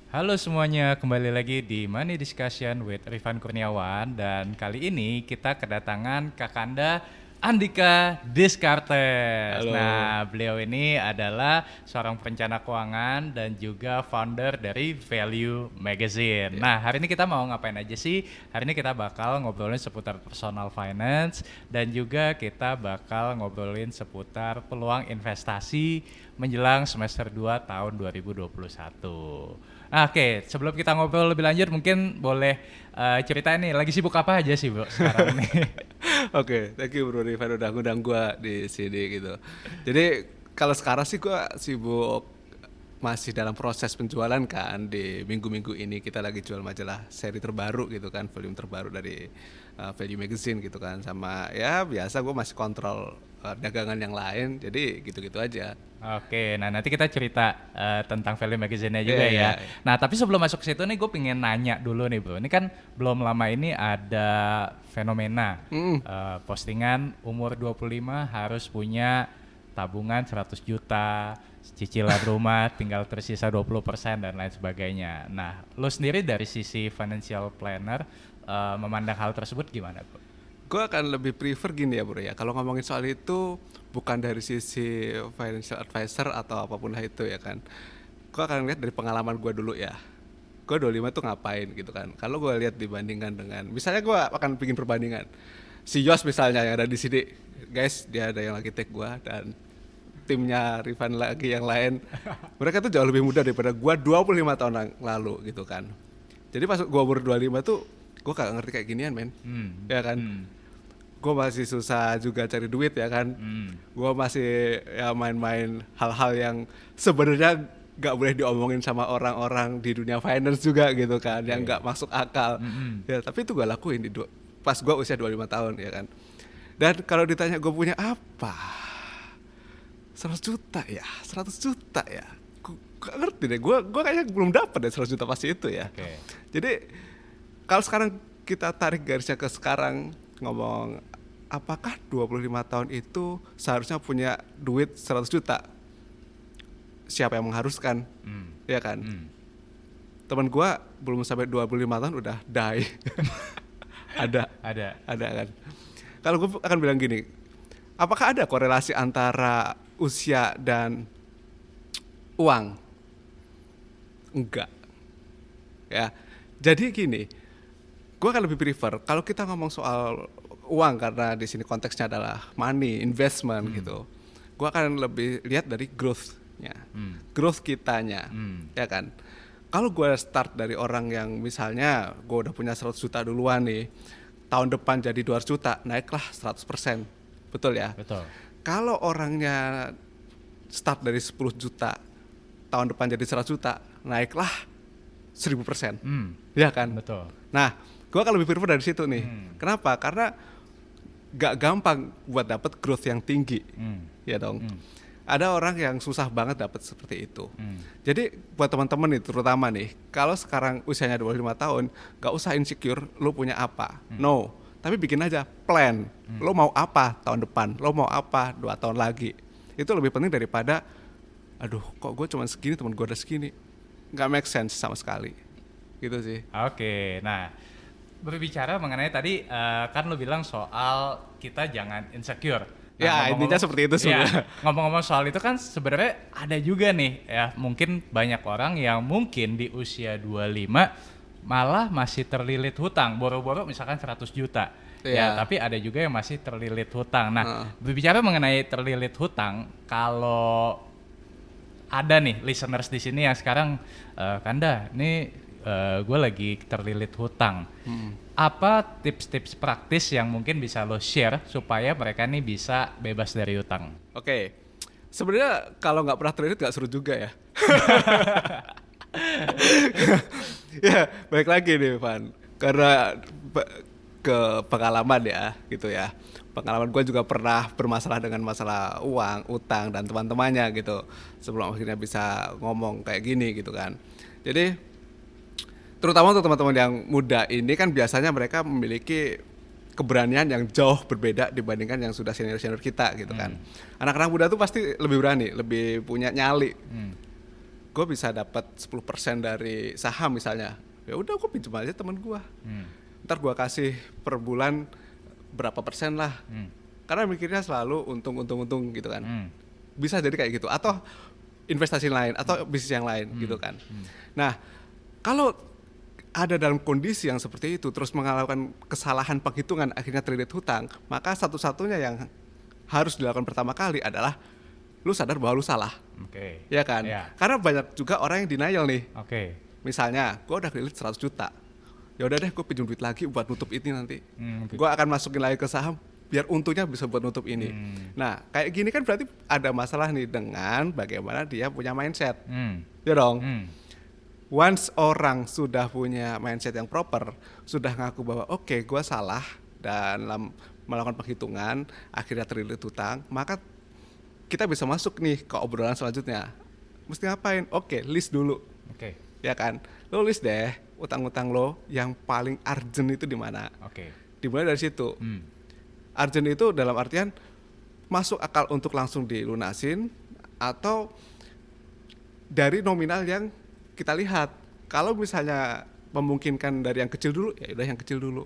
Halo semuanya, kembali lagi di Money Discussion with Rifan Kurniawan. Dan kali ini kita kedatangan Kakanda Andika Descartes. Halo. Nah, beliau ini adalah seorang perencana keuangan dan juga founder dari Value Magazine. Nah, hari ini kita mau ngapain aja sih? Hari ini kita bakal ngobrolin seputar personal finance dan juga kita bakal ngobrolin seputar peluang investasi menjelang semester 2 tahun 2021. Oke, sebelum kita ngobrol lebih lanjut mungkin boleh ceritain nih lagi sibuk apa aja sih Bro sekarang nih? Oke, thank you Bro Rifan udah ngundang gue di sini gitu. Jadi kalau sekarang sih gue sibuk masih dalam proses penjualan kan. Di minggu-minggu ini kita lagi jual majalah seri terbaru gitu kan, volume terbaru dari Value Magazine gitu kan. Sama ya biasa gue masih kontrol dagangan yang lain, jadi gitu-gitu aja. Oke, nah nanti kita cerita tentang Value Magazine-nya juga ya. Nah tapi sebelum masuk ke situ nih gue pengen nanya dulu nih Bro. Ini kan belum lama ini ada fenomena postingan umur 25 harus punya tabungan 100 juta, cicilan rumah tinggal tersisa 20% dan lain sebagainya. Nah lo sendiri dari sisi financial planner memandang hal tersebut gimana Bro? Gue akan lebih prefer gini ya Bro ya, kalau ngomongin soal itu bukan dari sisi financial advisor atau apapun itu ya kan. Gue akan lihat dari pengalaman gue dulu ya. Gue 25 tuh ngapain gitu kan. Kalau gue lihat dibandingkan dengan, misalnya gue akan bikin perbandingan. Si Yos misalnya yang ada di sini, guys dia ada yang lagi take gue dan timnya Rifan lagi yang lain. Mereka tuh jauh lebih muda daripada gue 25 tahun lalu gitu kan. Jadi pas gue umur 25 tuh gue gak ngerti kayak ginian men. Ya kan. Gue masih susah juga cari duit ya kan. Gue masih ya main-main hal-hal yang sebenarnya gak boleh diomongin sama orang-orang di dunia finance juga gitu kan, yang gak masuk akal. Ya tapi itu gue lakuin pas gue usia 25 tahun ya kan. Dan kalau ditanya gue punya apa, 100 juta ya, 100 juta ya, gue gak ngerti deh. Gue kayaknya belum dapat deh 100 juta pasti itu ya. Jadi kalau sekarang kita tarik garisnya ke sekarang, ngomong apakah 25 tahun itu seharusnya punya duit 100 juta? Siapa yang mengharuskan? Ya kan? Teman gue belum sampai 25 tahun udah die. Ada kan? Kalau gue akan bilang gini, apakah ada korelasi antara usia dan uang? Enggak. Ya. Jadi gini, gue akan lebih prefer kalau kita ngomong soal uang, karena di sini konteksnya adalah money, investment gitu. Gue akan lebih lihat dari growth-nya, growth kitanya, ya kan. Kalau gue start dari orang yang misalnya gue udah punya 100 juta duluan nih, tahun depan jadi 200 juta, naiklah 100%, betul ya? Betul. Kalau orangnya start dari 10 juta, tahun depan jadi 100 juta, naiklah 1000%, ya kan? Betul. Nah, gue akan lebih prefer dari situ nih. Kenapa? Karena gak gampang buat dapat growth yang tinggi, ya dong. Ada orang yang susah banget dapat seperti itu. Jadi buat teman-teman nih, terutama nih, kalau sekarang usianya 25 tahun, gak usah insecure lo punya apa. No, tapi bikin aja plan. Lo mau apa tahun depan? Lo mau apa 2 tahun lagi? Itu lebih penting daripada, aduh kok gue cuma segini, teman gue udah segini. Gak make sense sama sekali. Gitu sih. Oke, nah berbicara mengenai tadi kan lo bilang soal kita jangan insecure. Ya intinya seperti itu sebenarnya. Ngomong-ngomong soal itu kan sebenarnya ada juga nih ya, mungkin banyak orang yang mungkin di usia 25 malah masih terlilit hutang, boro-boro misalkan 100 juta. Ya tapi ada juga yang masih terlilit hutang. Nah berbicara mengenai terlilit hutang, kalau ada nih listeners di sini yang sekarang Kanda, ini gue lagi terlilit hutang. Apa tips-tips praktis yang mungkin bisa lo share supaya mereka nih bisa bebas dari hutang? Oke, sebenarnya kalau nggak pernah terlilit nggak seru juga ya. Ya, balik lagi nih Van, karena ke pengalaman ya, gitu ya. Pengalaman gue juga pernah bermasalah dengan masalah uang, utang dan teman-temannya gitu. Sebelum akhirnya bisa ngomong kayak gini gitu kan. Jadi Terutama untuk teman-teman yang muda ini kan biasanya mereka memiliki keberanian yang jauh berbeda dibandingkan yang sudah senior-senior kita gitu kan. Anak-anak muda tuh pasti lebih berani, lebih punya nyali. Gue bisa dapat 10% dari saham misalnya. Ya udah gue pinjam aja temen gue. Ntar gue kasih per bulan berapa persen lah. Karena mikirnya selalu untung gitu kan. Bisa jadi kayak gitu atau investasi lain atau bisnis yang lain gitu kan. Nah, kalau ada dalam kondisi yang seperti itu terus mengalami kesalahan penghitungan akhirnya terlilit hutang, maka satu-satunya yang harus dilakukan pertama kali adalah lu sadar bahwa lu salah. Oke. Ya kan? Ya. Karena banyak juga orang yang denial nih. Oke. Misalnya, gue udah kelilit 100 juta. Ya udah deh, gue pinjam duit lagi buat nutup ini nanti. Oke. Gue akan masukin lagi ke saham biar untungnya bisa buat nutup ini. Nah, kayak gini kan berarti ada masalah nih dengan bagaimana dia punya mindset. Ya dong. Once orang sudah punya mindset yang proper, sudah ngaku bahwa oke, gue salah dalam melakukan penghitungan, akhirnya terlilit hutang, maka kita bisa masuk nih ke obrolan selanjutnya. Mesti ngapain? Oke, list dulu. Oke. Ya kan? Lo list deh utang-utang lo yang paling urgent itu di mana. Oke. Dimulai dari situ. Urgent itu dalam artian masuk akal untuk langsung dilunasin atau dari nominal yang kita lihat. Kalau misalnya memungkinkan dari yang kecil dulu, ya udah yang kecil dulu.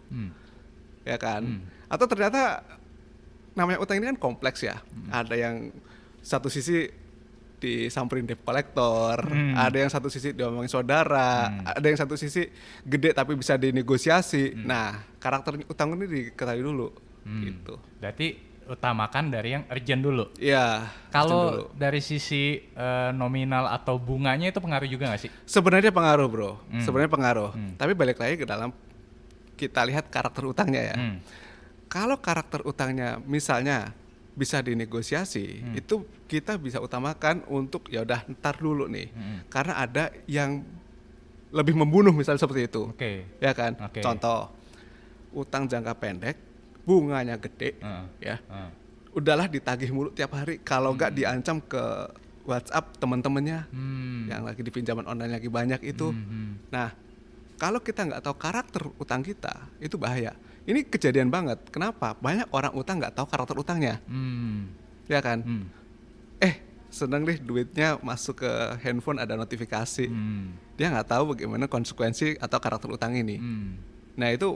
Ya kan? Atau ternyata namanya utang ini kan kompleks ya. Ada yang satu sisi disamperin debt collector, ada yang satu sisi diomongin saudara, ada yang satu sisi gede tapi bisa dinegosiasi. Nah, karakter utang ini diketahui dulu gitu. Berarti utamakan dari yang urgent dulu. Iya. Kalau dari sisi nominal atau bunganya itu pengaruh juga nggak sih? Sebenarnya pengaruh, bro. Sebenarnya pengaruh. Tapi balik lagi ke dalam kita lihat karakter utangnya ya. Kalau karakter utangnya misalnya bisa dinegosiasi, itu kita bisa utamakan untuk ya udah ntar dulu nih. Karena ada yang lebih membunuh misalnya seperti itu. Oke. Ya kan? Oke. Contoh, utang jangka pendek, bunganya gede, ya. Udahlah ditagih mulu tiap hari. Kalau nggak diancam ke WhatsApp teman-temannya yang lagi di pinjaman online lagi banyak itu. Nah, kalau kita nggak tahu karakter utang kita, itu bahaya. Ini kejadian banget. Kenapa? Banyak orang utang nggak tahu karakter utangnya, ya kan? Seneng deh duitnya masuk ke handphone ada notifikasi. Dia nggak tahu bagaimana konsekuensi atau karakter utang ini. Nah itu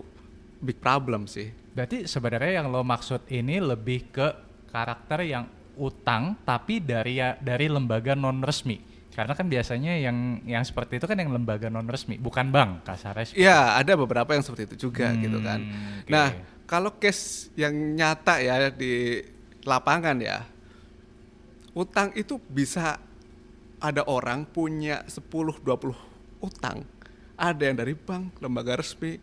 big problem sih. Berarti sebenarnya yang lo maksud ini lebih ke karakter yang utang tapi dari lembaga non resmi. Karena kan biasanya yang seperti itu kan yang lembaga non resmi, bukan bank kasarnya. Iya, ada beberapa yang seperti itu juga gitu kan. Okay. Nah, kalau case yang nyata ya di lapangan ya, utang itu bisa ada orang punya 10-20 utang. Ada yang dari bank, lembaga resmi,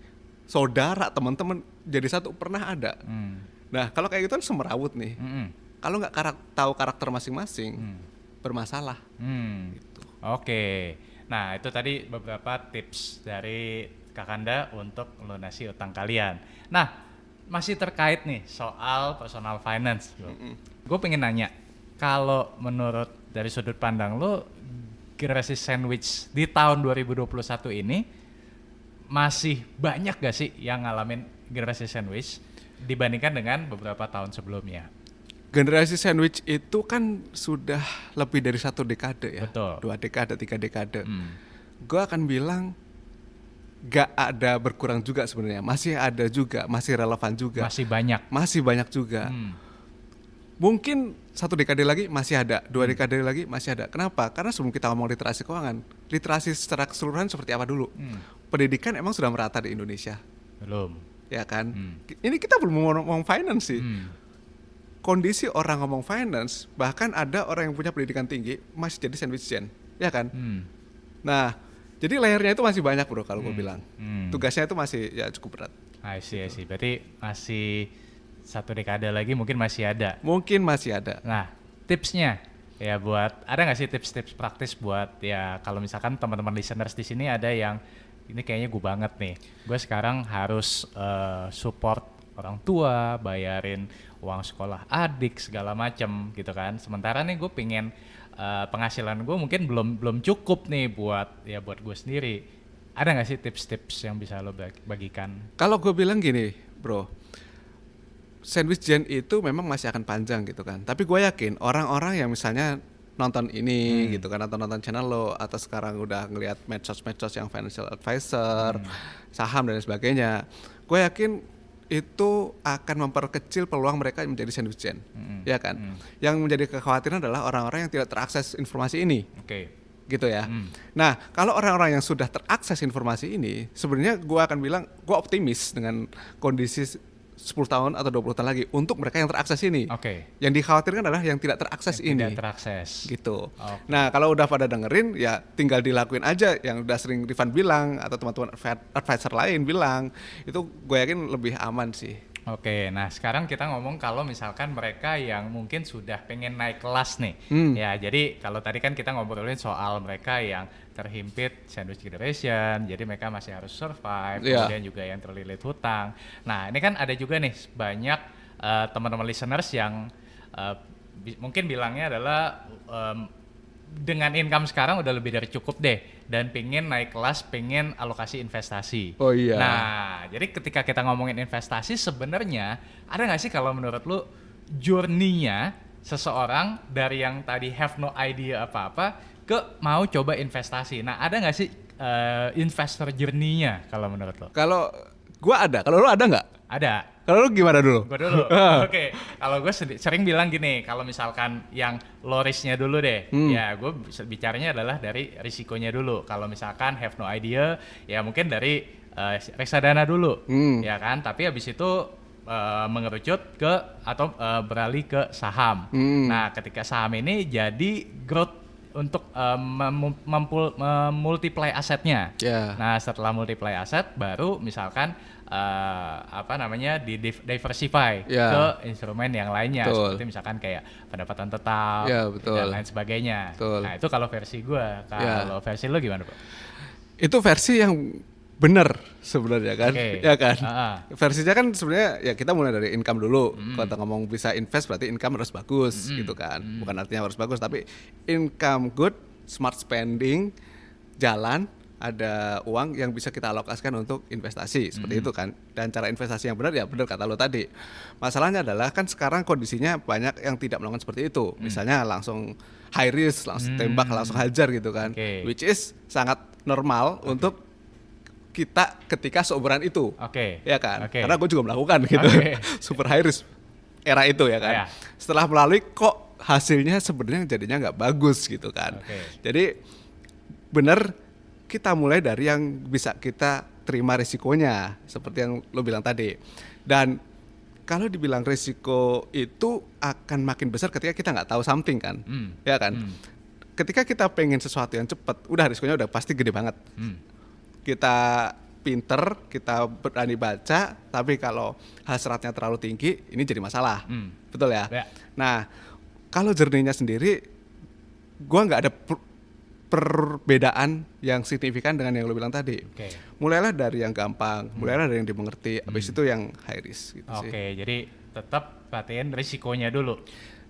saudara, teman-teman jadi satu pernah ada. Nah, kalau kayak gitu kan semerawut nih. Kalau nggak tahu karakter masing-masing, bermasalah. Gitu. Oke. Nah, itu tadi beberapa tips dari Kakanda untuk melunasi utang kalian. Nah, masih terkait nih soal personal finance. Gue pengen nanya, kalau menurut dari sudut pandang lo, generasi sandwich di tahun 2021 ini masih banyak gak sih yang ngalamin generasi sandwich dibandingkan dengan beberapa tahun sebelumnya? Generasi sandwich itu kan sudah lebih dari 1 dekade ya. Betul. 2 dekade, 3 dekade. Gue akan bilang gak ada berkurang juga sebenarnya. Masih ada juga, masih relevan juga. Masih banyak. Masih banyak juga. Mungkin 1 dekade lagi masih ada, 2 dekade lagi masih ada. Kenapa? Karena sebelum kita ngomong literasi keuangan, literasi secara keseluruhan seperti apa dulu? Pendidikan emang sudah merata di Indonesia. Belum. Ya kan? Ini kita belum ngomong finance sih. Kondisi orang ngomong finance, bahkan ada orang yang punya pendidikan tinggi masih jadi sandwich gen, ya kan? Nah, jadi layernya itu masih banyak bro kalau gue bilang. Tugasnya itu masih ya cukup berat. I see. Berarti masih 1 dekade lagi mungkin masih ada. Mungkin masih ada. Nah, tipsnya ya ada nggak sih tips-tips praktis buat ya kalau misalkan teman-teman listeners di sini ada yang ini kayaknya gue banget nih. Gue sekarang harus support orang tua, bayarin uang sekolah adik segala macem gitu kan. Sementara nih gue pengen penghasilan gue mungkin belum cukup nih buat gue sendiri. Ada nggak sih tips-tips yang bisa lo bagikan? Kalau gue bilang gini, bro, sandwich gen itu memang masih akan panjang gitu kan. Tapi gue yakin orang-orang yang misalnya nonton ini gitu kan, atau nonton channel lo, atau sekarang udah ngelihat medsos-medsos yang financial advisor, saham dan sebagainya, gue yakin itu akan memperkecil peluang mereka menjadi sandwich gen, ya kan? Yang menjadi kekhawatiran adalah orang-orang yang tidak terakses informasi ini. Oke. Gitu ya. Nah, kalau orang-orang yang sudah terakses informasi ini, sebenarnya gue akan bilang gue optimis dengan kondisi 10 tahun atau 20 tahun lagi untuk mereka yang terakses ini. Oke. Yang dikhawatirkan adalah yang tidak terakses Yang ini. Tidak terakses. Gitu. Oke. Nah, kalau udah pada dengerin ya tinggal dilakuin aja yang udah sering Rifan bilang atau teman-teman advisor lain bilang, itu gue yakin lebih aman sih. Oke, nah sekarang kita ngomong kalau misalkan mereka yang mungkin sudah pengen naik kelas nih. Ya, jadi kalau tadi kan kita ngobrolin soal mereka yang terhimpit sandwich generation, jadi mereka masih harus survive, kemudian juga yang terlilit hutang. Nah, ini kan ada juga nih banyak teman-teman listeners yang mungkin bilangnya adalah dengan income sekarang udah lebih dari cukup deh, dan pengen naik kelas, pengen alokasi investasi. Oh iya. Nah, jadi ketika kita ngomongin investasi, sebenarnya ada nggak sih kalau menurut lu journey-nya seseorang dari yang tadi have no idea apa-apa ke mau coba investasi? Nah, ada nggak sih investor journey-nya kalau menurut lo? Kalau gua ada, kalau lu ada nggak? Ada. Kalau lu gimana dulu? Gue dulu. Oke. Kalau gue sering bilang gini, kalau misalkan yang low risk-nya dulu deh, ya gue bicaranya adalah dari risikonya dulu. Kalau misalkan have no idea, ya mungkin dari reksadana dulu, ya kan. Tapi habis itu mengerucut ke atau beralih ke saham. Nah, ketika saham ini jadi growth untuk memultiply asetnya. Yeah. Nah, setelah multiply aset, baru misalkan diversify ke instrumen yang lainnya, seperti misalkan kayak pendapatan tetap dan lain sebagainya. Nah, itu kalau versi gue. Kalau versi lo gimana, Pak? Itu versi yang benar sebenarnya kan, ya kan. Versinya kan sebenarnya ya kita mulai dari income dulu. Kalau kita ngomong bisa invest berarti income harus bagus gitu kan. Bukan artinya harus bagus, tapi income good, smart spending, jalan, ada uang yang bisa kita alokasikan untuk investasi seperti itu kan. Dan cara investasi yang benar ya benar kata lo tadi. Masalahnya adalah kan sekarang kondisinya banyak yang tidak melakukan seperti itu. Misalnya langsung high risk, langsung tembak, langsung hajar gitu kan. Which is sangat normal untuk kita ketika seumuran itu. Ya kan? Karena gue juga melakukan gitu. Super high risk era itu ya kan. Setelah melalui kok hasilnya sebenarnya jadinya nggak bagus gitu kan. Jadi benar kita mulai dari yang bisa kita terima risikonya, seperti yang lo bilang tadi. Dan kalau dibilang risiko itu akan makin besar ketika kita nggak tahu something kan, ya kan. Ketika kita pengen sesuatu yang cepat, udah risikonya udah pasti gede banget. Kita pinter, kita berani baca, tapi kalau hasratnya terlalu tinggi, ini jadi masalah, betul ya? Nah, kalau journey-nya sendiri, gua nggak ada perbedaan yang signifikan dengan yang lo bilang tadi. Mulailah dari yang gampang, mulailah dari yang dimengerti, habis itu yang high risk gitu sih. Jadi tetap perhatiin risikonya dulu.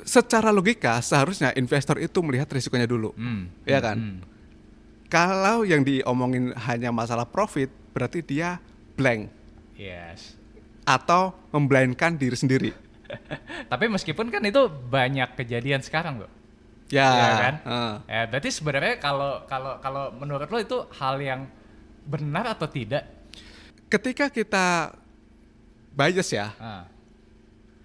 Secara logika seharusnya investor itu melihat risikonya dulu, ya kan? Kalau yang diomongin hanya masalah profit, berarti dia blank. Atau memblindkan diri sendiri. Tapi meskipun kan itu banyak kejadian sekarang loh. Ya kan? Berarti sebenarnya kalau menurut lo itu hal yang benar atau tidak? Ketika kita bias ya,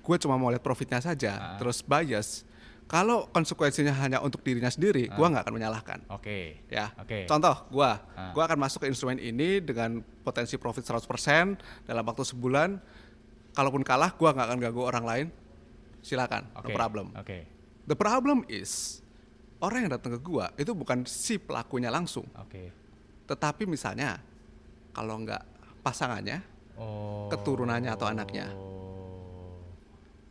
gue cuma mau lihat profitnya saja, terus bias. Kalau konsekuensinya hanya untuk dirinya sendiri, gue nggak akan menyalahkan. Contoh, gue akan masuk ke instrumen ini dengan potensi profit 100% dalam waktu sebulan. Kalaupun kalah, gue nggak akan ganggu orang lain. Silakan, no problem. The problem is orang yang datang ke gua itu bukan si pelakunya langsung, tetapi misalnya kalau nggak pasangannya, keturunannya atau anaknya.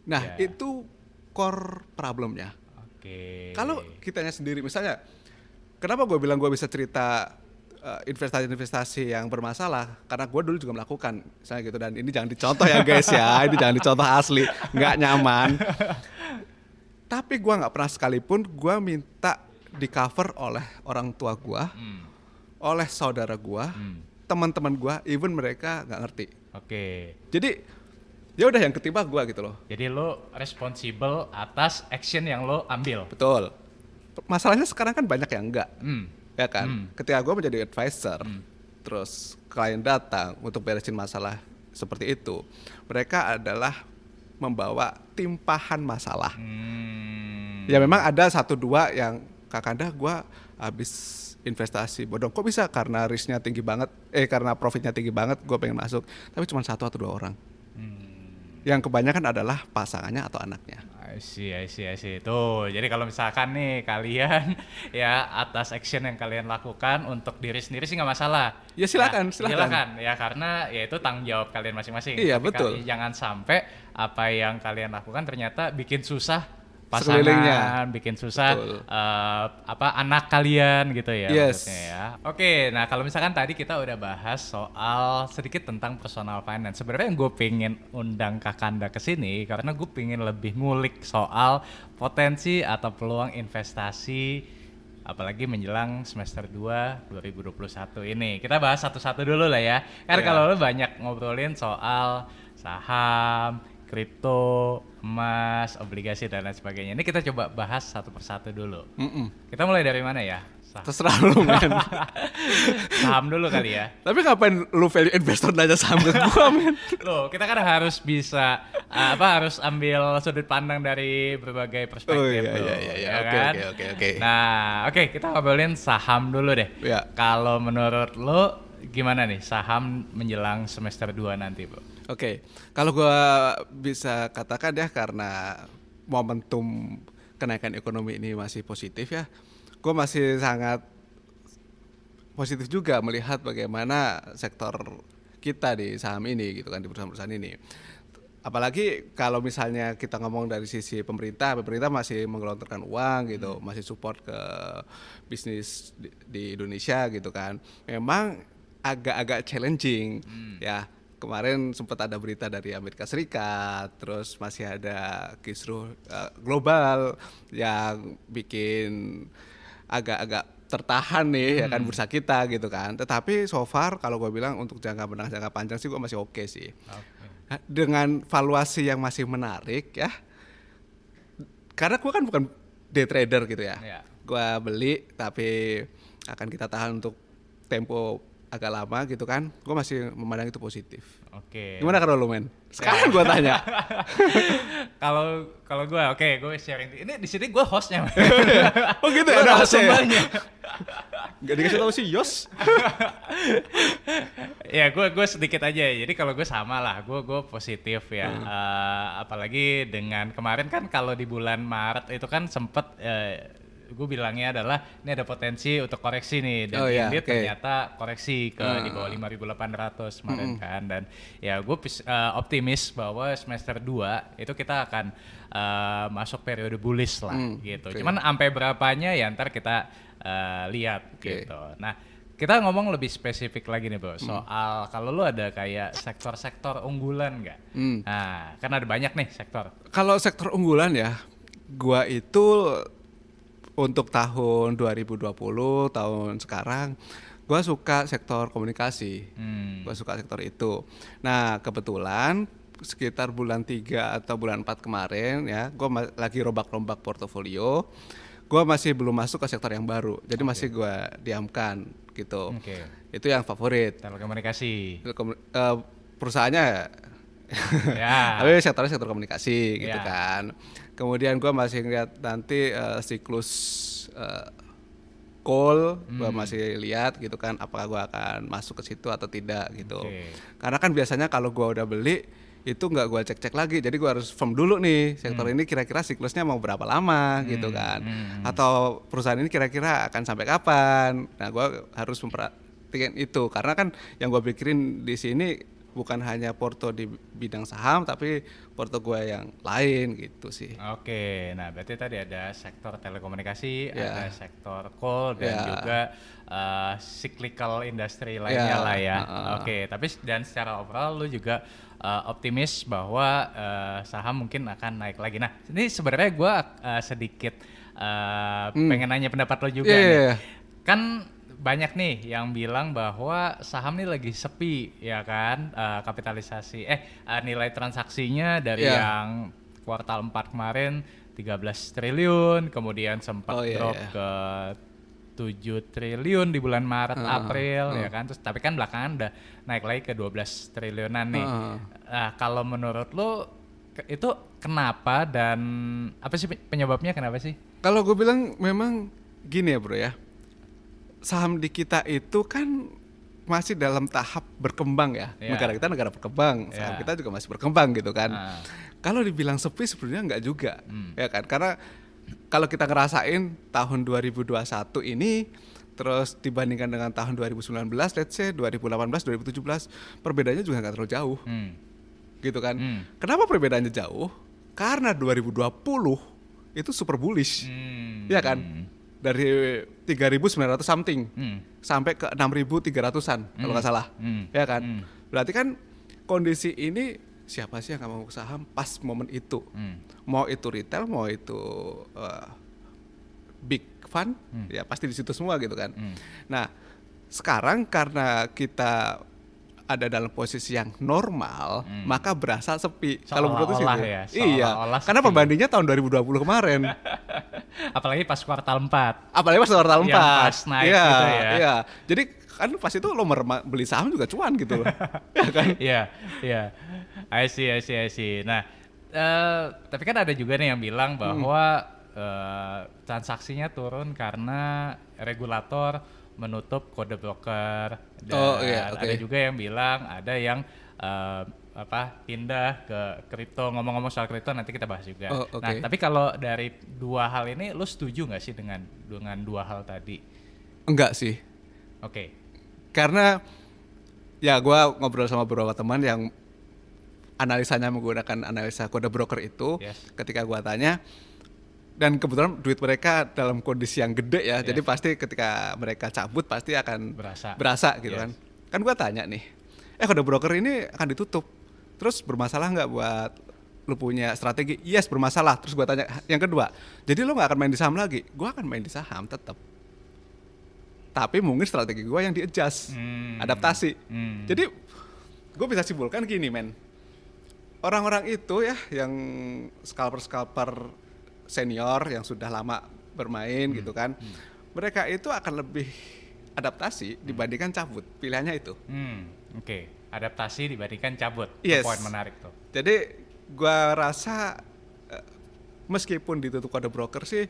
Nah itu core problemnya. Kalau kitanya sendiri, misalnya, kenapa gua bilang gua bisa cerita investasi-investasi yang bermasalah? Karena gua dulu juga melakukan, misalnya gitu. Dan ini jangan dicontoh ya guys ya, ini jangan dicontoh asli, nggak nyaman. Tapi gue nggak pernah sekalipun gue minta di cover oleh orang tua gue oleh saudara gua, teman-teman gua, even mereka nggak ngerti. Oke. Jadi ya udah yang ketiba gua gitu loh. Jadi lo responsible atas action yang lo ambil. Betul. Masalahnya sekarang kan banyak yang enggak, ya kan? Ketika gua menjadi advisor, terus klien datang untuk beresin masalah seperti itu, mereka adalah membawa timpahan masalah. Ya memang ada 1-2 yang Kakanda gua habis investasi bodong, kok bisa, karena risknya tinggi banget, karena profitnya tinggi banget, gue pengen masuk, tapi cuma 1 atau 2 orang. Yang kebanyakan adalah pasangannya atau anaknya. I see. Tuh, jadi kalau misalkan nih kalian ya atas action yang kalian lakukan untuk diri sendiri sih nggak masalah. Ya silakan. Ya karena ya itu tanggung jawab kalian masing-masing. Iya, tapi betul. Jangan sampai apa yang kalian lakukan ternyata bikin susah Sekelilingnya. pasangan, bikin susah Betul. anak kalian gitu ya. Yes. Maksudnya ya. Oke, nah kalau misalkan tadi kita udah bahas soal sedikit tentang personal finance. Sebenarnya yang gue pengen undang Kakanda ke sini karena gue pengen lebih ngulik soal potensi atau peluang investasi apalagi menjelang semester 2 2021 ini. Kita bahas satu-satu dulu lah ya. Karena Iya. kalau lo banyak ngobrolin soal saham, kripto, emas, obligasi dan lain sebagainya. Ini kita coba bahas satu persatu dulu. Kita mulai dari mana ya? Terserah lu, men. Saham dulu kali ya. Tapi ngapain lu value investor nanya saham ke gua, men? Loh, kita kan harus bisa harus ambil sudut pandang dari berbagai perspektif. Oh, iya, loh, iya. ya Oke, kan? oke. Nah, oke, kita ngobrolin saham dulu deh. Ya. Kalau menurut lo gimana nih saham menjelang semester 2 nanti, Bro? Oke, kalau gua bisa katakan ya, karena momentum kenaikan ekonomi ini masih positif ya, gua masih sangat positif juga melihat bagaimana sektor kita di saham ini gitu kan, di perusahaan-perusahaan ini. Apalagi kalau misalnya kita ngomong dari sisi pemerintah masih menggelontorkan uang gitu, masih support ke bisnis di Indonesia gitu kan. Memang agak-agak challenging ya. Kemarin sempat ada berita dari Amerika Serikat, terus masih ada kisruh global yang bikin agak-agak tertahan nih ya kan bursa kita gitu kan. Tetapi so far kalau gue bilang untuk jangka menengah jangka panjang sih gue masih oke sih. Dengan valuasi yang masih menarik ya. Karena gue kan bukan day trader gitu ya. Yeah. Gue beli tapi akan kita tahan untuk tempo agak lama gitu kan, gue masih memandang itu positif. Oke. Gimana kalau lu, men? Sekarang gue tanya. Kalau gue sharing. Ini di sini gue hostnya. Oh gitu Gua ya, ada hostnya ya? banyak. Gak dikasih tahu sih Yos. Ya gue sedikit aja. Jadi kalau gue sama lah, gue positif ya. Apalagi dengan kemarin kan kalau di bulan Maret itu kan sempet gue bilangnya adalah ini ada potensi untuk koreksi nih dan ini ternyata koreksi ke di bawah 5.800 kemarin kan, dan ya gue optimis bahwa semester 2 itu kita akan masuk periode bullish lah gitu. Cuman sampai berapanya ya ntar kita lihat gitu. Nah, kita ngomong lebih spesifik lagi nih, Bro, soal kalau lu ada kayak sektor-sektor unggulan nggak? Nah, kan ada banyak nih sektor. Kalau sektor unggulan ya, gua itu untuk tahun 2020, tahun sekarang, gua suka sektor komunikasi. Gua suka sektor itu. Nah, kebetulan sekitar bulan 3 atau bulan 4 kemarin ya, gua lagi rombak-rombak portofolio. Gua masih belum masuk ke sektor yang baru. Jadi masih gua diamkan gitu. Itu yang favorit. Telekomunikasi. Perusahaannya ya. tapi sektornya sektor komunikasi gitu kan. Kemudian gue masih ngeliat nanti siklus call, gue masih lihat gitu kan, apakah gue akan masuk ke situ atau tidak gitu. Karena kan biasanya kalau gue udah beli itu nggak gue cek-cek lagi, jadi gue harus firm dulu nih sektor ini kira-kira siklusnya mau berapa lama gitu kan, atau perusahaan ini kira-kira akan sampai kapan. Nah, gue harus memperhatikan itu karena kan yang gue pikirin di sini bukan hanya porto di bidang saham, tapi porto gue yang lain gitu sih. Oke, nah berarti tadi ada sektor telekomunikasi, ada sektor call dan juga cyclical industry lainnya lah ya. Oke, tapi dan secara overall lu juga optimis bahwa saham mungkin akan naik lagi. Nah, ini sebenarnya gue sedikit pengen nanya pendapat lo juga nih. Kan banyak nih yang bilang bahwa saham nih lagi sepi ya kan, kapitalisasi nilai transaksinya dari Iya. yang kuartal 4 kemarin 13 triliun, kemudian sempat Oh iya drop iya. ke 7 triliun di bulan Maret Heeh, April ya heeh, kan, terus tapi kan belakangan udah naik lagi ke 12 triliunan nih. heeh. Kalau menurut lo itu kenapa dan apa sih penyebabnya, kenapa sih? Kalau gue bilang memang gini ya bro ya, saham di kita itu kan masih dalam tahap berkembang ya. Iya. Negara kita negara berkembang, Iya. saham kita juga masih berkembang gitu kan. Ah. Kalau dibilang sepi sebenarnya nggak juga, Hmm. ya kan? Karena kalau kita ngerasain tahun 2021 ini, terus dibandingkan dengan tahun 2019, let's say 2018, 2017, perbedaannya juga nggak terlalu jauh, Hmm. gitu kan? Hmm. Kenapa perbedaannya jauh? Karena 2020 itu super bullish, Hmm. ya kan? Dari 3.900 something Hmm. sampai ke 6.300-an kalau nggak salah, ya kan? Berarti kan kondisi ini siapa sih yang nggak mau ke saham pas momen itu? Mau itu retail, mau itu big fund, ya pasti di situ semua gitu kan. Nah, sekarang karena kita ada dalam posisi yang normal, maka berasa sepi. Kalau menurut Seolah-olah situ. ya, Iya, seolah-olah karena sepi. pembandingnya tahun 2020 kemarin. Apalagi pas kuartal 4. Apalagi pas kuartal 4. Yang pas naik Iya, gitu ya. Iya. Jadi kan pas itu lo beli saham juga cuan gitu loh. Ya kan? Iya, iya. I see. Nah, tapi kan ada juga nih yang bilang bahwa transaksinya turun karena regulator menutup kode broker, dan Oh, iya, oke. ada juga yang bilang ada yang pindah ke kripto. Ngomong-ngomong soal kripto nanti kita bahas juga. Oh, oke. Nah, tapi kalau dari dua hal ini, lo setuju nggak sih dengan dua hal tadi? Enggak sih. Oke. Karena ya gua ngobrol sama beberapa teman yang analisanya menggunakan analisa kode broker itu, Yes. ketika gua tanya, dan kebetulan duit mereka dalam kondisi yang gede ya, jadi pasti ketika mereka cabut pasti akan Berasa. gitu Yes. kan. Kan gua tanya nih, kode broker ini akan ditutup, terus bermasalah nggak buat lu punya strategi? Yes, bermasalah. Terus gua tanya yang kedua, jadi lu nggak akan main di saham lagi? Gua akan main di saham tetap, tapi mungkin strategi gua yang di-adjust, adaptasi. Jadi gue bisa simpulkan gini men, orang-orang itu ya yang scalper senior yang sudah lama bermain gitu kan, mereka itu akan lebih adaptasi dibandingkan cabut, pilihannya itu. Oke. Adaptasi dibandingkan cabut. Yes. Itu poin menarik tuh. Jadi gua rasa meskipun ditutup kode broker sih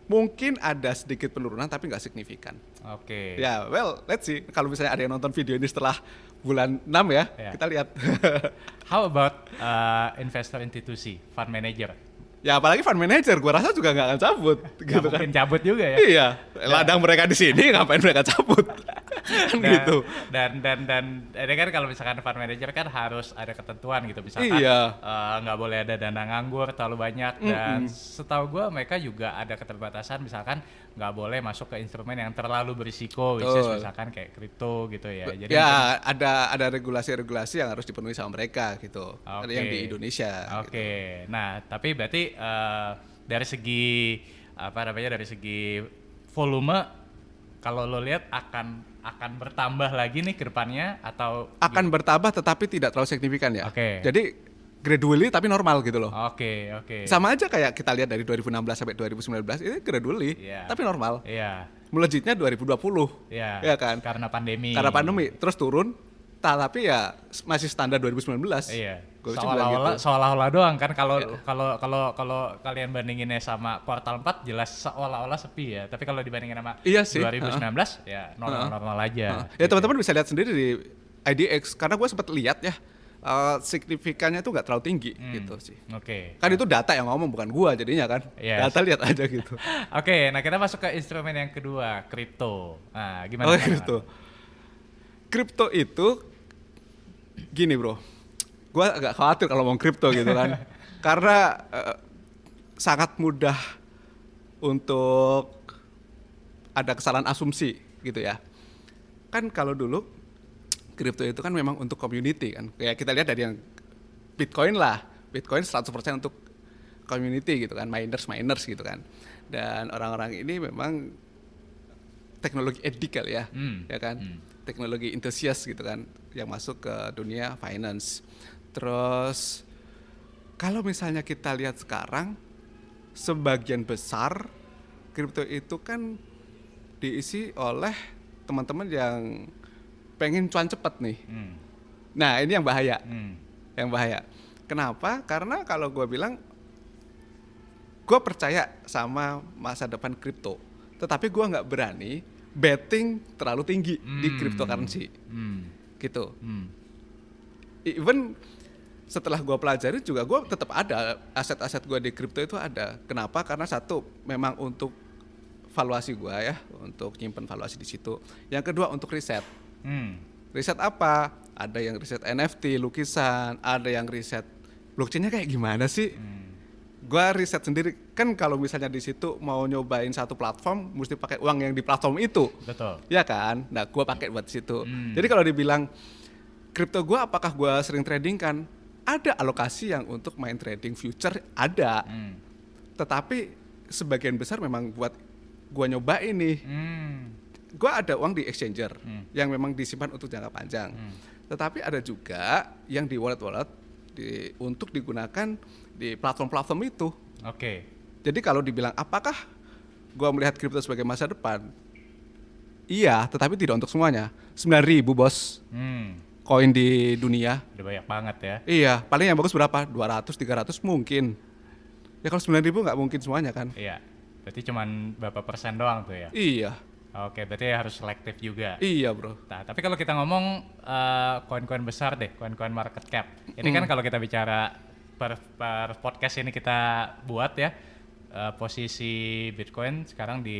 mungkin ada sedikit penurunan tapi nggak signifikan. Oke. Ya, well, let's see. Kalau misalnya ada yang nonton video ini setelah bulan 6 ya, Ya. kita lihat. How about investor institusi, fund manager? Ya apalagi fund manager, gua rasa juga nggak akan cabut, Nggak gitu kan. mungkin cabut juga ya. Iya, ladang mereka di sini, ngapain mereka cabut? Kan gitu. Dan ini kan kalau misalkan fund manager kan harus ada ketentuan gitu, misalkan Iya. nggak boleh ada dana nganggur terlalu banyak, dan setahu gue mereka juga ada keterbatasan, misalkan nggak boleh masuk ke instrumen yang terlalu berisiko, which is Betul. misalkan kayak kripto gitu ya. Jadi Ya ada regulasi-regulasi yang harus dipenuhi sama mereka gitu. Ada yang di Oke. Indonesia. Oke, Gitu. nah tapi berarti dari segi dari segi volume, kalau lo lihat akan bertambah lagi nih ke depannya atau Akan bertambah tetapi tidak terlalu signifikan ya. Oke. Jadi gradually tapi normal gitu loh. Oke. Sama aja kayak kita lihat dari 2016 sampai 2019 ini gradually Iya. tapi normal. Iya, Melejitnya 2020. iya. Ya kan? Karena pandemi. Karena pandemi terus turun, tapi ya masih standar 2019. Iya. Gua sih bilang gitu. Seolah-olah doang kan, kalau kalian bandinginnya sama kuartal 4 jelas seolah-olah sepi ya. Tapi kalau dibandingin sama Iya sih, 2019 ya normal aja. Ya teman-teman bisa lihat sendiri di IDX karena gue sempat lihat ya, signifikannya tuh nggak terlalu tinggi gitu sih. Oke. Kan itu data yang ngomong bukan gua jadinya kan. Yes. Data lihat aja gitu. Oke, nah kita masuk ke instrumen yang kedua, kripto. Nah, gimana? Oh gitu. Kripto itu gini bro, gua agak khawatir kalau ngomong kripto gitu kan. Karena sangat mudah untuk ada kesalahan asumsi gitu ya. Kan kalau dulu kripto itu kan memang untuk community kan. Kayak kita lihat dari yang Bitcoin lah. Bitcoin 100% untuk community gitu kan, miners gitu kan. Dan orang-orang ini memang teknologi edik kali ya, Hmm. ya kan, teknologi enthusiast gitu kan, yang masuk ke dunia finance. Terus kalau misalnya kita lihat sekarang, sebagian besar kripto itu kan diisi oleh teman-teman yang pengen cuan cepet nih. Hmm. Nah ini yang bahaya, Hmm. yang bahaya. Kenapa? Karena kalau gue bilang, gue percaya sama masa depan kripto, tetapi gue nggak berani betting terlalu tinggi di cryptocurrency, Hmm. gitu. Hmm. Even setelah gue pelajari juga, gue tetap ada aset-aset gue di kripto itu ada. Kenapa? Karena satu, memang untuk valuasi gue ya, untuk nyimpen valuasi di situ. Yang kedua untuk riset. Hmm. Riset apa? Ada yang riset NFT, lukisan, ada yang riset blockchain-nya kayak gimana sih? Gua riset sendiri kan, kalau misalnya di situ mau nyobain satu platform mesti pakai uang yang di platform itu. Betul. Ya kan? Nah, gua pakai buat situ. Jadi kalau dibilang kripto gua apakah gua sering trading kan? Ada alokasi yang untuk main trading future, ada. Tetapi sebagian besar memang buat gua nyobain nih. Gua ada uang di exchanger yang memang disimpan untuk jangka panjang. Tetapi ada juga yang di wallet-wallet untuk digunakan di platform-platform itu. Oke. Jadi kalau dibilang apakah gua melihat kripto sebagai masa depan? Iya, tetapi tidak untuk semuanya. 9.000 bos koin di dunia. Udah banyak banget ya. Iya, paling yang bagus berapa? 200, 300 mungkin. Ya kalau 9.000 nggak mungkin semuanya kan? Iya. Berarti cuman berapa persen doang tuh ya? Iya, Oke, berarti harus selektif juga. iya bro. Nah, tapi kalau kita ngomong koin-koin besar deh, koin-koin market cap. Ini kan kalau kita bicara per podcast ini kita buat ya, posisi Bitcoin sekarang di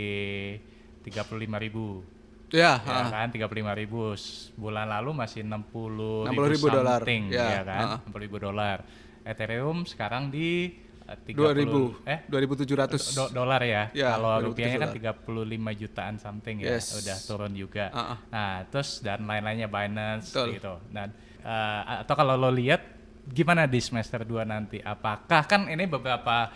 35.000. Ya, Ya kan, 35.000. Bulan lalu masih 60.000 $60.000 something, ya, ya kan, $60.000. Ethereum sekarang di 2.000, 2.700 dolar ya. Ya, Kalau 2.700 rupiahnya kan 35 jutaan something ya, Yes. udah turun juga. Uh-uh. Nah, terus dan lain-lainnya Binance Betul. gitu. Dan atau kalau lo lihat gimana di semester 2 nanti? Apakah kan ini beberapa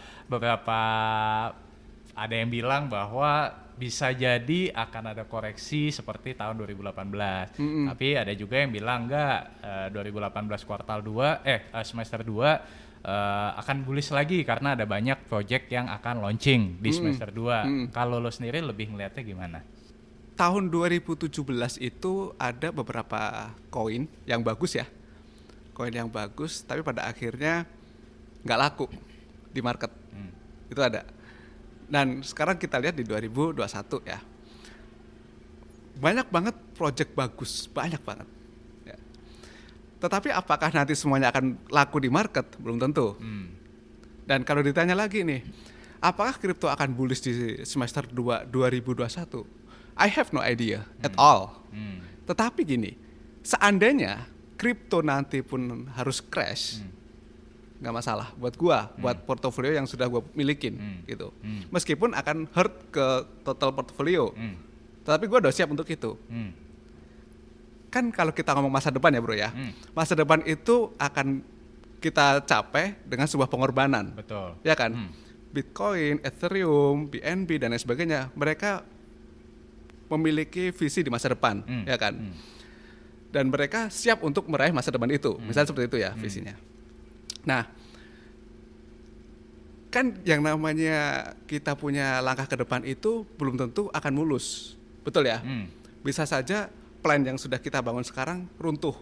ada yang bilang bahwa bisa jadi akan ada koreksi seperti tahun 2018. Tapi ada juga yang bilang enggak, 2018 kuartal 2 semester 2 akan bullish lagi karena ada banyak project yang akan launching di semester 2. Kalau lo sendiri lebih ngeliatnya gimana? Tahun 2017 itu ada beberapa koin yang bagus ya. Koin yang bagus, tapi pada akhirnya nggak laku di market. Itu ada. Dan sekarang kita lihat di 2021 ya. Banyak banget project bagus, banyak banget. Ya. Tetapi apakah nanti semuanya akan laku di market? Belum tentu. Dan kalau ditanya lagi nih, apakah kripto akan bullish di semester 2 2021? I have no idea at all. Tetapi gini, seandainya kripto nanti pun harus crash, nggak masalah buat gua, buat portofolio yang sudah gua milikin gitu. Meskipun akan hurt ke total portofolio, tetapi gua udah siap untuk itu. Kan kalau kita ngomong masa depan ya bro ya, masa depan itu akan kita capai dengan sebuah pengorbanan. Betul. Ya kan? Bitcoin, Ethereum, BNB dan lain sebagainya, mereka memiliki visi di masa depan, ya kan? Dan mereka siap untuk meraih masa depan itu. Misalnya seperti itu ya visinya. Nah, kan yang namanya kita punya langkah ke depan itu belum tentu akan mulus. Betul ya? Bisa saja plan yang sudah kita bangun sekarang runtuh.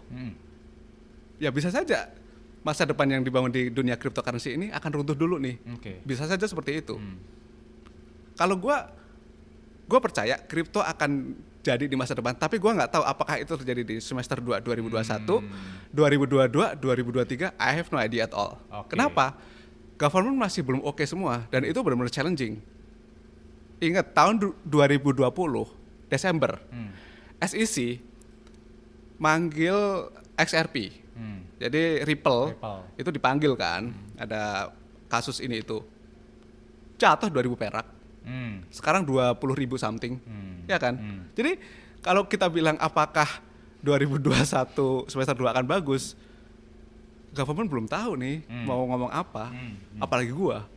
Ya bisa saja masa depan yang dibangun di dunia cryptocurrency ini akan runtuh dulu nih. Bisa saja seperti itu. Kalau gue percaya kripto akan jadi di masa depan, tapi gue nggak tahu apakah itu terjadi di semester 2 2021, 2022, 2023. I have no idea at all. Kenapa? Government masih belum oke semua dan itu benar-benar challenging. Ingat tahun 2020 Desember, SEC manggil XRP, jadi Ripple itu dipanggil kan, ada kasus ini itu, jatuh 2.000 perak. Sekarang 20.000 something, ya kan? Jadi kalau kita bilang apakah 2021 semester 2 akan bagus, government belum tahu nih mau ngomong apa, apalagi gua.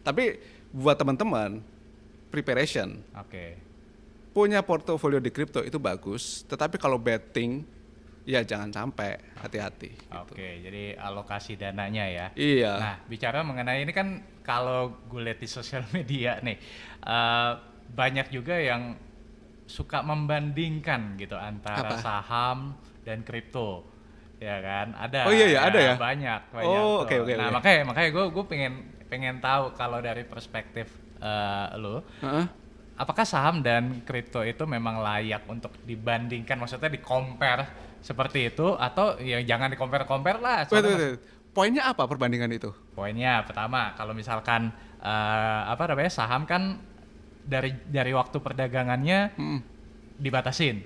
Tapi buat teman-teman, preparation. punya portofolio di kripto itu bagus, tetapi kalau betting ya jangan sampai, hati-hati. Oke, jadi alokasi dananya ya. Iya. Nah, bicara mengenai ini kan kalau gue lihat di sosial media nih, banyak juga yang suka membandingkan gitu antara Apa? saham dan kripto. Ya kan? Ada. Oh iya, ada ya? Banyak Oh, tuh. oke. Nah, makanya gue pengen tahu kalau dari perspektif lo, Heeh. apakah saham dan kripto itu memang layak untuk dibandingkan, maksudnya di-compare seperti itu, atau ya jangan di-compare-compare lah. Wait. Poinnya apa perbandingan itu? Poinnya pertama, kalau misalkan saham kan dari waktu perdagangannya dibatasin.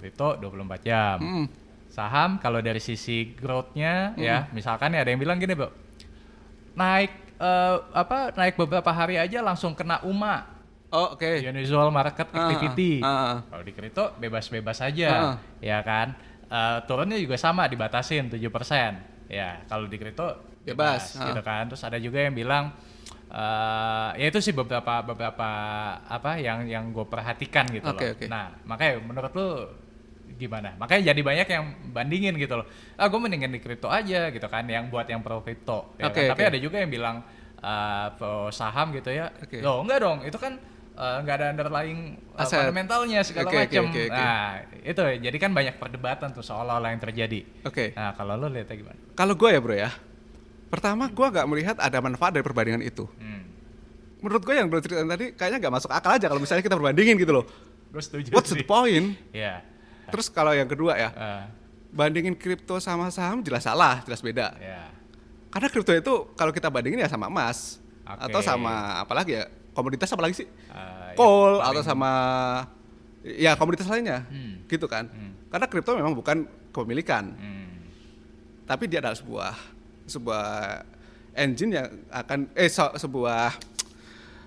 Kripto 24 jam. Saham kalau dari sisi growth-nya ya, misalkan ya ada yang bilang gini, Bro. Naik beberapa hari aja langsung kena UMA. Oh, oke. Unusual market activity. Kalau di kripto bebas-bebas aja, ya kan. Turunnya juga sama, dibatasin 7%. Ya, kalau di kripto bebas gitu kan. Terus ada juga yang bilang ya itu sih beberapa yang gue perhatikan gitu loh. Oke. Nah, makanya menurut lu gimana? Makanya jadi banyak yang bandingin gitu loh. Gue mendingan di kripto aja gitu kan, yang buat yang pro kripto. Ya kan? Tapi ada juga yang bilang pro saham gitu ya. Loh, enggak dong, itu kan nggak ada underlying fundamentalnya segala macam. Nah, itu jadi kan banyak perdebatan tuh seolah-olah yang terjadi. Nah, kalau lu lihatnya gimana? Kalau gue ya bro ya, pertama gue nggak melihat ada manfaat dari perbandingan itu. Menurut gue yang bro ceritain tadi kayaknya nggak masuk akal aja kalau misalnya kita perbandingin gitu loh. Gue setuju. What's the point? Iya. Terus kalau yang kedua ya, bandingin kripto sama saham jelas salah, jelas beda. Karena kripto itu kalau kita bandingin ya sama emas atau sama apalagi ya, komoditas apalagi sih, coal atau sama ya komoditas lainnya, gitu kan. Karena kripto memang bukan kepemilikan, tapi dia adalah sebuah engine yang akan sebuah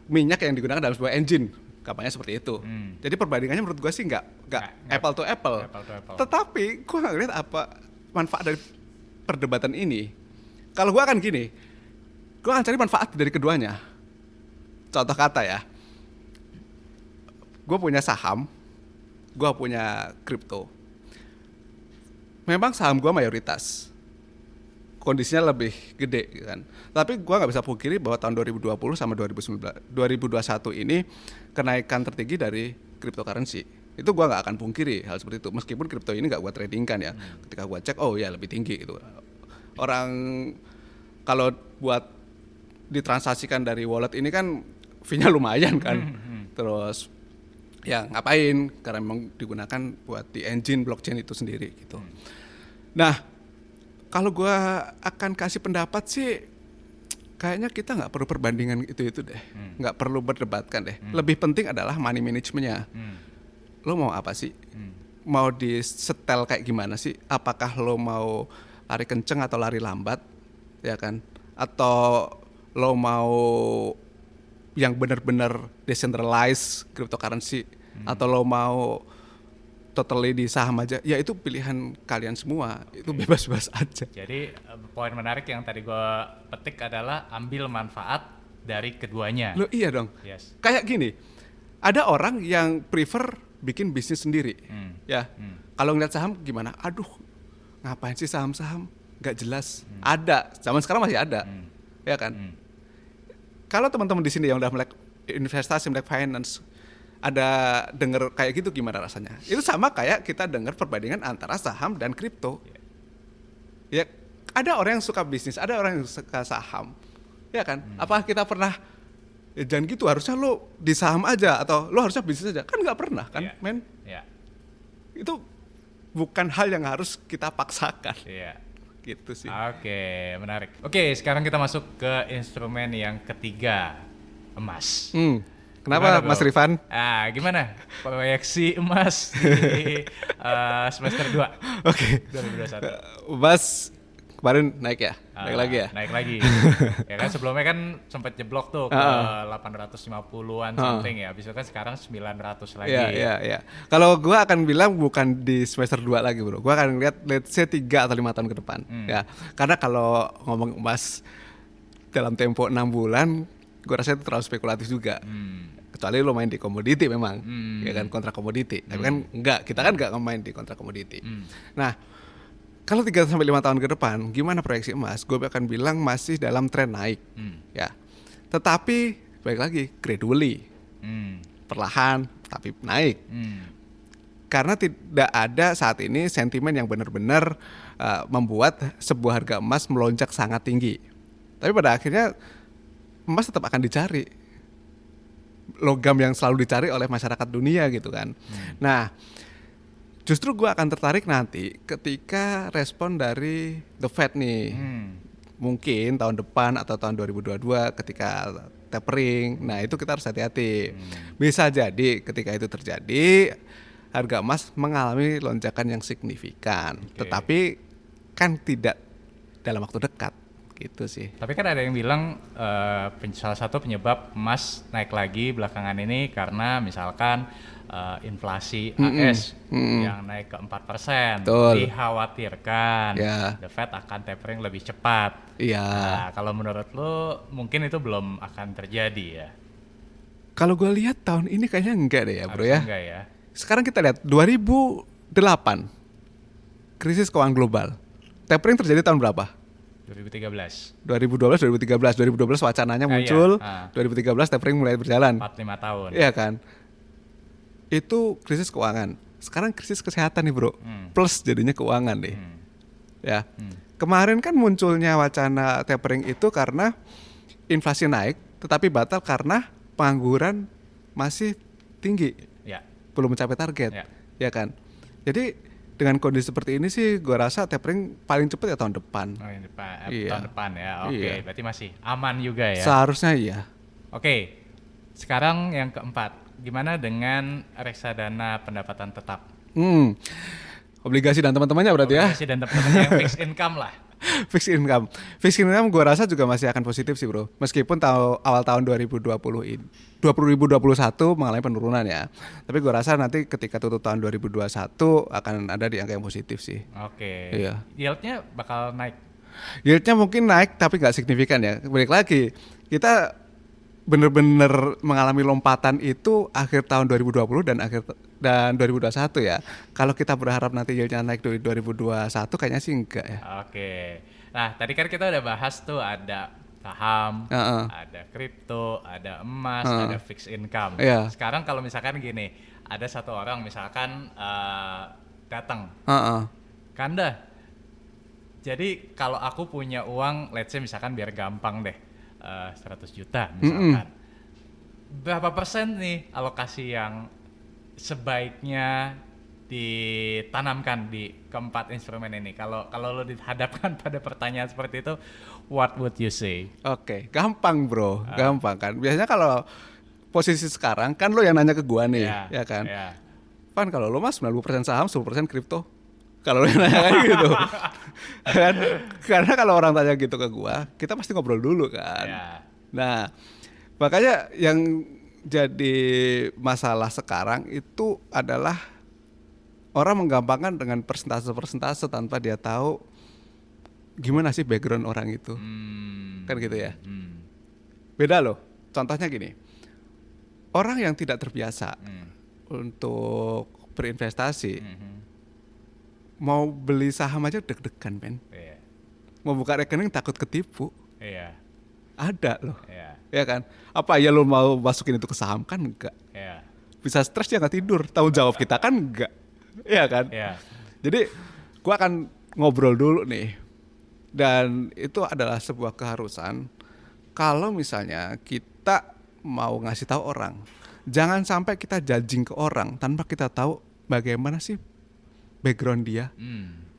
minyak yang digunakan dalam sebuah engine, kampanye seperti itu. Jadi perbandingannya menurut gue sih nggak apple to apple. Tetapi gue nggak lihat apa manfaat dari perdebatan ini. Kalau gue akan gini, gue akan cari manfaat dari keduanya. Contoh kata ya, gue punya saham, gue punya kripto. Memang saham gue mayoritas, kondisinya lebih gede gitu kan. Tapi gue nggak bisa pungkiri bahwa tahun 2020 sama 2021 ini kenaikan tertinggi dari cryptocurrency. Itu gue nggak akan pungkiri hal seperti itu. Meskipun kripto ini nggak gue tradingkan ya. Ketika gue cek, oh ya lebih tinggi gitu. Orang kalau buat ditransaksikan dari wallet ini kan fee-nya lumayan kan. Terus ya ngapain? Karena memang digunakan buat di engine blockchain itu sendiri gitu. Nah, kalau gue akan kasih pendapat sih, kayaknya kita nggak perlu perbandingan itu deh, nggak perlu berdebatkan deh. Lebih penting adalah money managementnya. Lo mau apa sih? Mau di setel kayak gimana sih? Apakah lo mau lari kenceng atau lari lambat, ya kan? Atau lo mau yang benar-benar decentralized cryptocurrency, atau lo mau totally di saham aja, ya itu pilihan kalian semua, itu bebas-bebas aja. Jadi poin menarik yang tadi gue petik adalah ambil manfaat dari keduanya. Lo iya dong. Kayak gini, ada orang yang prefer bikin bisnis sendiri, ya. Kalau ngeliat saham gimana? Aduh, ngapain sih saham-saham? Gak jelas. Ada, zaman sekarang masih ada, ya kan? Kalau teman-teman di sini yang udah melek investasi, melek finance, ada denger kayak gitu gimana rasanya? Itu sama kayak kita denger perbandingan antara saham dan kripto. Ya, ada orang yang suka bisnis, ada orang yang suka saham, ya kan? Apa kita pernah ya jangan gitu, harusnya lo di saham aja atau lo harusnya bisnis aja? Kan nggak pernah kan, men? Itu bukan hal yang harus kita paksakan. Gitu sih. Oke, menarik. Oke, sekarang kita masuk ke instrumen yang ketiga, emas. Kenapa gimana, Mas Rifan? Gimana proyeksi emas di semester 2? Oke. 2021. Emas kemarin naik ya? Naik lagi ya? Naik lagi. Ya kan sebelumnya kan sempat jeblok tuh ke 850-an something ya. Habis itu kan sekarang 900 lagi. Iya. Kalau gua akan bilang bukan di semester 2 lagi, Bro. Gua akan lihat let's say 3 atau 5 tahun ke depan. Ya. Karena kalau ngomong emas dalam tempo 6 bulan, gua rasa itu terlalu spekulatif juga. Kecuali lo main di komoditi memang, ya kan, kontrak komoditi. Tapi kan kita kan enggak main di kontrak komoditi. Nah, kalau 3 sampai 5 tahun ke depan, gimana proyeksi emas? Gue akan bilang masih dalam tren naik. Ya. Tetapi balik lagi gradually. Perlahan tapi naik. Karena tidak ada saat ini sentimen yang benar-benar membuat sebuah harga emas melonjak sangat tinggi. Tapi pada akhirnya emas tetap akan dicari, logam yang selalu dicari oleh masyarakat dunia gitu kan. Nah, justru gue akan tertarik nanti ketika respon dari The Fed nih, mungkin tahun depan atau tahun 2022 ketika tapering. Nah itu kita harus hati-hati. Bisa jadi ketika itu terjadi harga emas mengalami lonjakan yang signifikan, tetapi kan tidak dalam waktu dekat. Gitu sih. Tapi kan ada yang bilang salah satu penyebab emas naik lagi belakangan ini karena misalkan inflasi AS yang naik ke 4%. Dikhawatirkan The Fed akan tapering lebih cepat. Nah, kalau menurut lo mungkin itu belum akan terjadi ya? Kalau gue lihat tahun ini kayaknya enggak deh ya bro ya. Enggak ya. Sekarang kita lihat 2008 krisis keuangan global. Tapering terjadi tahun berapa? 2013 wacananya muncul, 2013 tapering mulai berjalan. 4-5 tahun. Iya kan? Itu krisis keuangan. Sekarang krisis kesehatan nih bro, plus jadinya keuangan deh. Ya. Kemarin kan munculnya wacana tapering itu karena inflasi naik, tetapi batal karena pengangguran masih tinggi, belum mencapai target, ya kan? Jadi dengan kondisi seperti ini sih, gue rasa tapering paling cepat ya tahun depan. Tahun depan ya, oke. Berarti masih aman juga ya? Seharusnya iya. Oke, sekarang yang keempat, gimana dengan reksadana pendapatan tetap? Obligasi dan teman-temannya berarti ya? Obligasi dan teman-temannya yang fixed income lah. Fixed income gue rasa juga masih akan positif sih bro. Meskipun awal tahun 2021 mengalami penurunan ya. Tapi gue rasa nanti ketika tutup tahun 2021 akan ada di angka yang positif sih. Oke. Iya. Yieldnya bakal naik? Yieldnya mungkin naik tapi gak signifikan ya. Balik lagi, kita benar-benar mengalami lompatan itu akhir tahun 2020 dan 2021 ya. Kalau kita berharap nanti yieldnya naik di 2021 kayaknya sih enggak ya. Oke. Nah, tadi kan kita udah bahas tuh ada saham, ada kripto, ada emas, ada fixed income. Sekarang kalau misalkan gini, ada satu orang misalkan datang. Kanda. Jadi kalau aku punya uang, let's say misalkan biar gampang deh, 100 juta misalkan. Berapa persen nih alokasi yang sebaiknya ditanamkan di keempat instrumen ini? Kalau lo dihadapkan pada pertanyaan seperti itu, what would you say? Oke, gampang bro, gampang kan. Biasanya kalau posisi sekarang kan lo yang nanya ke gua nih, ya kan? Pan kalau lo mas 90% saham, 10% kripto. Kalau lo yang nanya kayak gitu. Kan? Karena kalau orang tanya gitu ke gua, kita pasti ngobrol dulu kan. Nah, makanya yang jadi masalah sekarang itu adalah orang menggampangkan dengan persentase-persentase tanpa dia tahu gimana sih background orang itu. Kan gitu ya. Beda loh. Contohnya gini. Orang yang tidak terbiasa untuk berinvestasi, mau beli saham aja deg-degan men. Mau buka rekening takut ketipu. Ada loh. Ya kan? Apa ya lo mau masukin itu ke saham? Kan enggak. Bisa stres dia nggak tidur. Tanggung jawab kita kan enggak. Iya kan? Jadi gua akan ngobrol dulu nih. Dan itu adalah sebuah keharusan. Kalau misalnya kita mau ngasih tahu orang, jangan sampai kita judging ke orang tanpa kita tahu bagaimana sih background dia,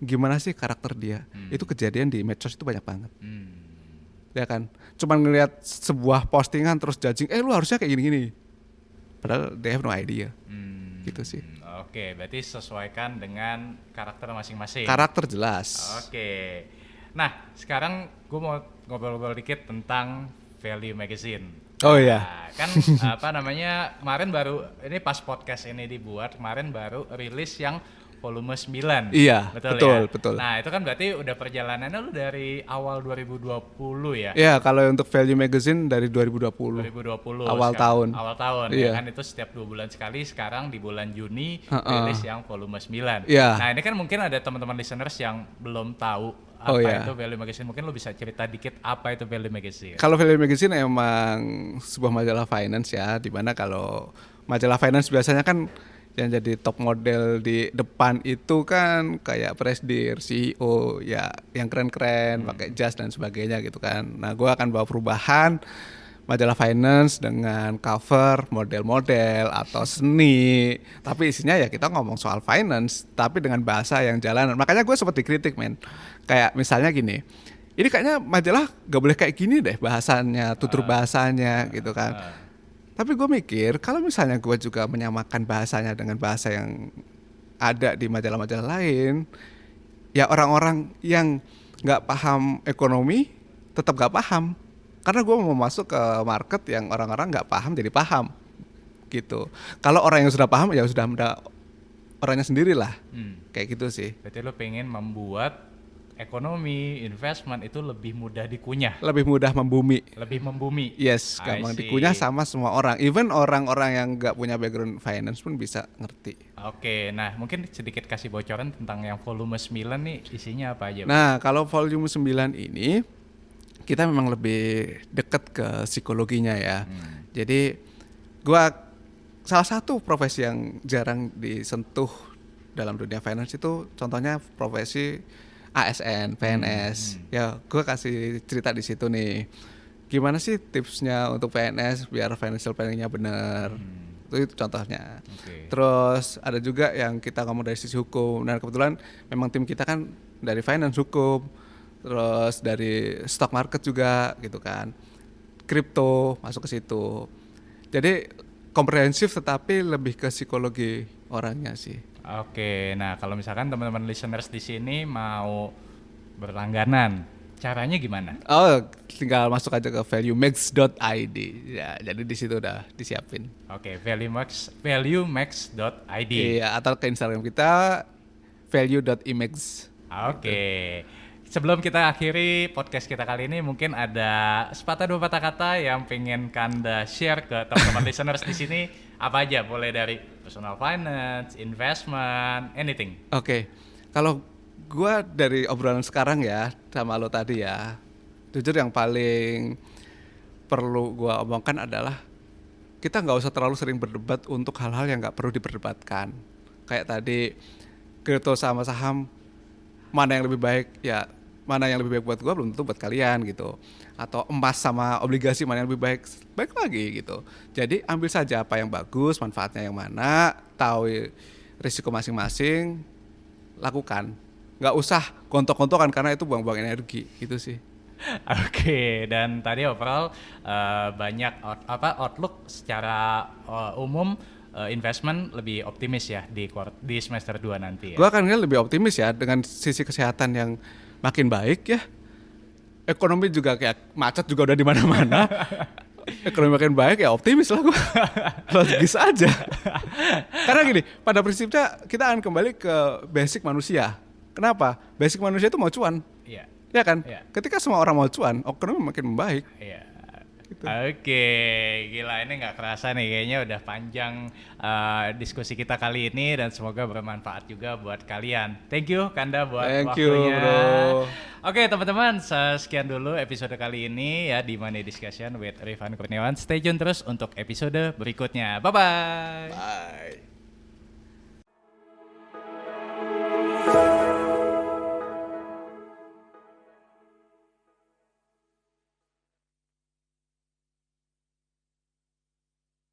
gimana sih karakter dia. Itu kejadian di medsos itu banyak banget. Ya kan? Cuman ngelihat sebuah postingan terus judging, lu harusnya kayak gini-gini. Padahal they have no idea. Gitu sih. Oke, berarti sesuaikan dengan karakter masing-masing. Karakter jelas. Oke. Nah, sekarang gue mau ngobrol-ngobrol dikit tentang Value Magazine. Oh iya. Nah, kan kemarin baru, ini pas podcast ini dibuat, kemarin baru rilis yang volume 9. Iya, betul, ya? betul. Nah, itu kan berarti udah perjalanannya lu dari awal 2020 ya? Iya, kalau untuk Value Magazine dari 2020. 2020 Awal sekarang. tahun. Awal tahun Iya. ya kan, itu setiap 2 bulan sekali. Sekarang di bulan Juni Heeh. rilis yang volume 9. Iya. Nah, ini kan mungkin ada teman-teman listeners yang belum tahu apa iya. itu Value Magazine. Mungkin lu bisa cerita dikit apa itu Value Magazine. Kalau Value Magazine emang sebuah majalah finance ya, dimana kalau majalah finance biasanya kan yang jadi top model di depan itu kan kayak presidir, CEO ya, yang keren-keren, pakai jas dan sebagainya gitu kan. Nah, gue akan bawa perubahan majalah finance dengan cover model-model atau seni, tapi isinya ya kita ngomong soal finance, tapi dengan bahasa yang jalanan. Makanya gue sempat dikritik, men. Kayak misalnya gini, ini kayaknya majalah gak boleh kayak gini deh bahasanya, tutur bahasanya gitu kan. Tapi gue mikir kalau misalnya gue juga menyamakan bahasanya dengan bahasa yang ada di majalah-majalah lain, ya orang-orang yang nggak paham ekonomi tetap nggak paham, karena gue mau masuk ke market yang orang-orang nggak paham jadi paham gitu. Kalau orang yang sudah paham ya sudah orangnya sendiri lah, kayak gitu sih. Berarti lu pengen membuat ekonomi, investment itu lebih mudah dikunyah, Lebih mudah membumi. lebih membumi. Yes, I gampang see. dikunyah sama semua orang. Even orang-orang yang nggak punya background finance pun bisa ngerti. Oke, nah mungkin sedikit kasih bocoran tentang yang volume 9 nih, isinya apa aja? Nah, kalau volume 9 ini kita memang lebih dekat ke psikologinya ya. Jadi gua salah satu profesi yang jarang disentuh dalam dunia finance itu contohnya profesi ASN, PNS. Ya, gua kasih cerita di situ nih. Gimana sih tipsnya untuk PNS biar financial planning-nya benar? Itu contohnya. Oke. Terus ada juga yang kita ngomong dari sisi hukum. Nah, kebetulan memang tim kita kan dari finance hukum, terus dari stock market juga gitu kan, kripto masuk ke situ. Jadi komprehensif tetapi lebih ke psikologi orangnya sih. Oke, nah kalau misalkan teman-teman listeners di sini mau berlangganan, caranya gimana? Oh, tinggal masuk aja ke valuemax.id ya, jadi di situ udah disiapin. Oke, valuemax.id. Iya, atau ke Instagram kita value.imax. Oke. Sebelum kita akhiri podcast kita kali ini, mungkin ada sepatah dua patah kata yang pengen Kanda share ke teman-teman listeners di sini. Apa aja? Boleh dari personal finance, investment, anything. Oke, kalau gua dari obrolan sekarang ya sama lo tadi ya, jujur yang paling perlu gua omongkan adalah kita nggak usah terlalu sering berdebat untuk hal-hal yang nggak perlu diperdebatkan. Kayak tadi kripto sama saham, mana yang lebih baik ya, mana yang lebih baik buat gua belum tentu buat kalian gitu. Atau emas sama obligasi mana yang lebih baik, baik lagi gitu. Jadi ambil saja apa yang bagus, manfaatnya yang mana, tahu risiko masing-masing, lakukan. Nggak usah gontok-gontokan karena itu buang-buang energi gitu sih. Oke, dan tadi overall banyak outlook secara umum investment lebih optimis ya di semester 2 nanti ya. Gua akan lebih optimis ya dengan sisi kesehatan yang makin baik ya. Ekonomi juga kayak macet juga udah di mana-mana. Ekonomi makin baik ya optimis lah gua. Logis aja. Karena gini, pada prinsipnya kita akan kembali ke basic manusia. Kenapa? Basic manusia itu mau cuan. Iya. Ya kan? Iya. Ketika semua orang mau cuan, ekonomi makin membaik. Iya. Gitu. Oke, gila ini nggak kerasa nih kayaknya udah panjang diskusi kita kali ini dan semoga bermanfaat juga buat kalian. Thank you Kanda buat Thank you, waktunya. bro. Oke teman-teman, sekian dulu episode kali ini ya di Money Discussion with Rifan Kurniawan. Stay tune terus untuk episode berikutnya. Bye-bye. Bye.